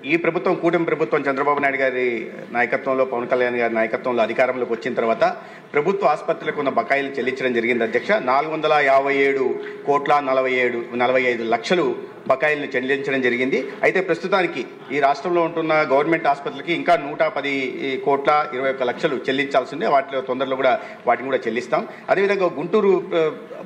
ఈ ప్రభుత్వం కూటమి ప్రభుత్వం చంద్రబాబు నాయుడు గారి నాయకత్వంలో, పవన్ కళ్యాణ్ గారి నాయకత్వంలో అధికారంలోకి వచ్చిన తర్వాత ప్రభుత్వ ఆసుపత్రులకు ఉన్న బకాయిలు చెల్లించడం జరిగింది అధ్యక్ష. 457,45 లక్షలు బకాయిలను చెల్లించడం జరిగింది. అయితే ప్రస్తుతానికి ఈ రాష్ట్రంలో ఉంటున్న గవర్నమెంట్ ఆసుపత్రులకి ఇంకా 110,21 లక్షలు చెల్లించాల్సి ఉంది. వాటిలో తొందరలో కూడా వాటిని కూడా చెల్లిస్తాం. అదేవిధంగా గుంటూరు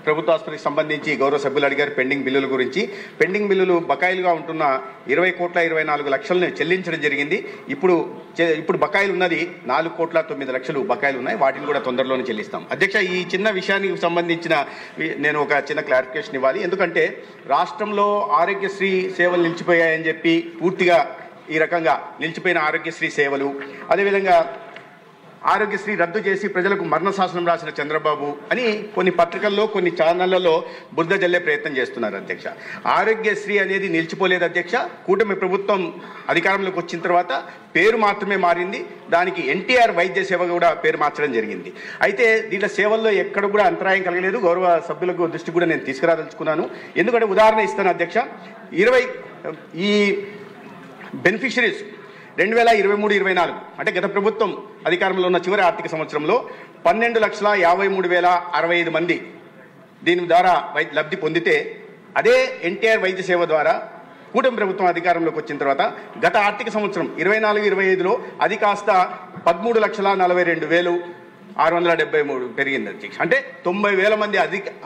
ప్రభుత్వ ఆసుపత్రికి సంబంధించి గౌరవ సభ్యులు అడిగారు పెండింగ్ బిల్లుల గురించి. పెండింగ్ బిల్లులు బకాయిలుగా ఉంటున్న 20,24 లక్షలను చెల్లించడం జరిగింది. ఇప్పుడు బకాయిలు ఉన్నది 4,09 లక్షలు బకాయిలు ఉన్నాయి. వాటిని కూడా తొందరలోనే చెల్లిస్తాం. అధ్యక్ష, ఈ చిన్న విషయానికి సంబంధించిన నేను ఒక చిన్న క్లారిఫికేషన్ ఇవ్వాలి. ఎందుకంటే రాష్ట్రంలో ఆరోగ్యశ్రీ సేవలు నిలిచిపోయాయని చెప్పి పూర్తిగా ఈ రకంగా నిలిచిపోయిన ఆరోగ్యశ్రీ సేవలు, అదేవిధంగా ఆరోగ్యశ్రీ రద్దు చేసి ప్రజలకు మరణ శాసనం రాసిన చంద్రబాబు అని కొన్ని పత్రికల్లో, కొన్ని ఛానళ్లలో బురద జల్లే ప్రయత్నం చేస్తున్నారు అధ్యక్ష. ఆరోగ్యశ్రీ అనేది నిలిచిపోలేదు అధ్యక్ష. కూటమి ప్రభుత్వం అధికారంలోకి వచ్చిన తర్వాత పేరు మాత్రమే మారింది. దానికి ఎన్టీఆర్ వైద్య సేవ కూడా పేరు మార్చడం జరిగింది. అయితే దీంట్లో సేవల్లో ఎక్కడ కూడా అంతరాయం కలగలేదు. గౌరవ సభ్యులకు దృష్టి కూడా నేను తీసుకురాదలుచుకున్నాను. ఎందుకంటే ఉదాహరణ ఇస్తాను అధ్యక్ష. ఈ బెనిఫిషరీస్ 2023-24 అంటే గత ప్రభుత్వం అధికారంలో ఉన్న చివరి ఆర్థిక సంవత్సరంలో 12,53,065 మంది దీని ద్వారా లబ్ధి పొందితే, అదే ఎన్టీఆర్ వైద్య సేవ ద్వారా కూటమి ప్రభుత్వం అధికారంలోకి వచ్చిన తర్వాత గత ఆర్థిక సంవత్సరం 24-25లో అది కాస్త 13,42,673 పెరిగింది అధ్యక్ష. అంటే 90,000 మంది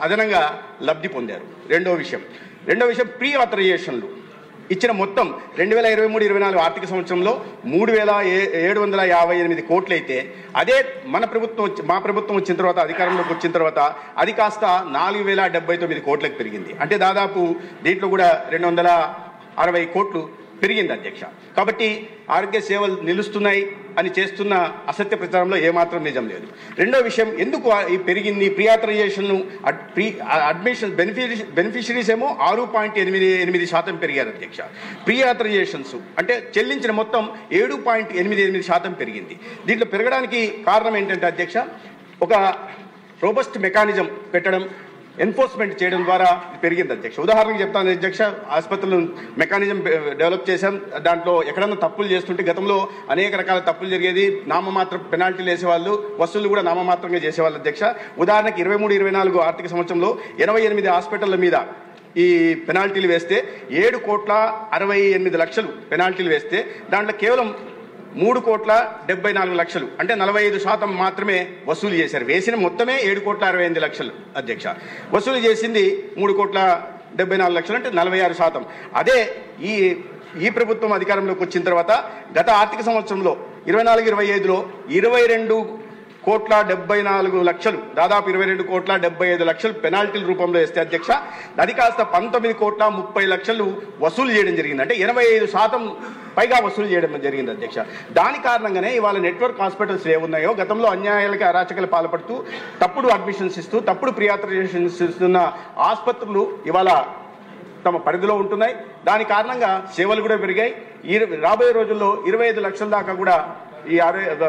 అదనంగా లబ్ధి పొందారు. రెండో విషయం ప్రీ ఆథరైజేషన్లు ఇచ్చిన మొత్తం 2023-24 ఆర్థిక సంవత్సరంలో 3,758 కోట్లు అయితే, అదే మా ప్రభుత్వం వచ్చిన తర్వాత అధికారంలోకి వచ్చిన తర్వాత అది కాస్త 4,079 కోట్లకు పెరిగింది. అంటే దాదాపు దీంట్లో కూడా 260 కోట్లు పెరిగింది అధ్యక్ష. కాబట్టి ఆరోగ్య సేవలు నిలుస్తున్నాయి అని చేస్తున్న అసత్య ప్రచారంలో ఏమాత్రం నిజం లేదు. రెండో విషయం, ఎందుకు ఈ పెరిగింది ప్రీ ఆథరైజేషన్, అడ్మిషన్ బెనిఫిషరీస్ ఏమో 6.88% పెరిగారు అధ్యక్ష. ప్రీ ఆథరైజేషన్స్ అంటే చెల్లించిన మొత్తం 7.88% పెరిగింది. దీంట్లో పెరగడానికి కారణం ఏంటంటే అధ్యక్ష, ఒక రోబస్ట్ మెకానిజం పెట్టడం, ఎన్ఫోర్స్మెంట్ చేయడం ద్వారా పెరిగింది అధ్యక్ష. ఉదాహరణకు చెప్తాను అధ్యక్ష, ఆసుపత్రులు మెకానిజం డెవలప్ చేశాం. దాంట్లో ఎక్కడన్నా తప్పులు చేస్తుంటే గతంలో అనేక రకాల తప్పులు జరిగేది. నామమాత్రం పెనాల్టీలు వేసేవాళ్ళు, వసూళ్లు కూడా నామమాత్రంగా చేసేవాళ్ళు అధ్యక్ష. ఉదాహరణకి 23-24 ఆర్థిక సంవత్సరంలో 88 హాస్పిటళ్ల మీద ఈ పెనాల్టీలు వేస్తే 7,68 లక్షలు పెనాల్టీలు వేస్తే దాంట్లో కేవలం 3,74 లక్షలు అంటే 45% మాత్రమే వసూలు చేశారు. వేసిన మొత్తమే 7,65 లక్షలు అధ్యక్ష. వసూలు చేసింది 3,74 లక్షలు అంటే 46%. అదే ఈ ప్రభుత్వం అధికారంలోకి వచ్చిన తర్వాత గత ఆర్థిక సంవత్సరంలో 24-25లో 22,74 లక్షలు, దాదాపు 22,75 లక్షలు పెనాల్టీల రూపంలో వేస్తే అధ్యక్ష, అది కాస్త 19,30 లక్షలు వసూలు చేయడం జరిగింది. అంటే 85% పైగా వసూలు చేయడం జరిగింది అధ్యక్ష. దాని కారణంగానే ఇవాళ నెట్వర్క్ హాస్పిటల్స్ ఏమున్నాయో గతంలో అన్యాయాలకి, అరాచకాలు పాల్పడుతూ తప్పుడు అడ్మిషన్స్ ఇస్తూ తప్పుడు ప్రీ ఆథరైజేషన్స్ ఇస్తున్న ఆసుపత్రులు ఇవాళ తమ పరిధిలో ఉంటున్నాయి. దాని కారణంగా సేవలు కూడా పెరిగాయి. రాబోయే రోజుల్లో 25 లక్షల దాకా కూడా ఈ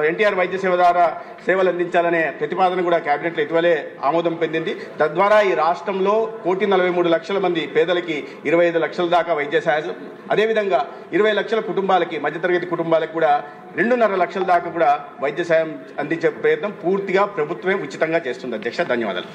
ఎన్టీఆర్ వైద్య సేవ ద్వారా సేవలు అందించాలనే ప్రతిపాదన కూడా కేబినెట్లో ఇటీవలే ఆమోదం పొందింది. తద్వారా ఈ రాష్ట్రంలో 1,43 లక్షల మంది పేదలకి 25 లక్షల దాకా వైద్య సహాయం, అదేవిధంగా 20 లక్షల కుటుంబాలకి, మధ్యతరగతి కుటుంబాలకు కూడా 2.5 లక్షల దాకా కూడా వైద్య సాయం అందించే ప్రయత్నం పూర్తిగా ప్రభుత్వమే ఉచితంగా చేస్తుంది అధ్యక్ష. ధన్యవాదాలు.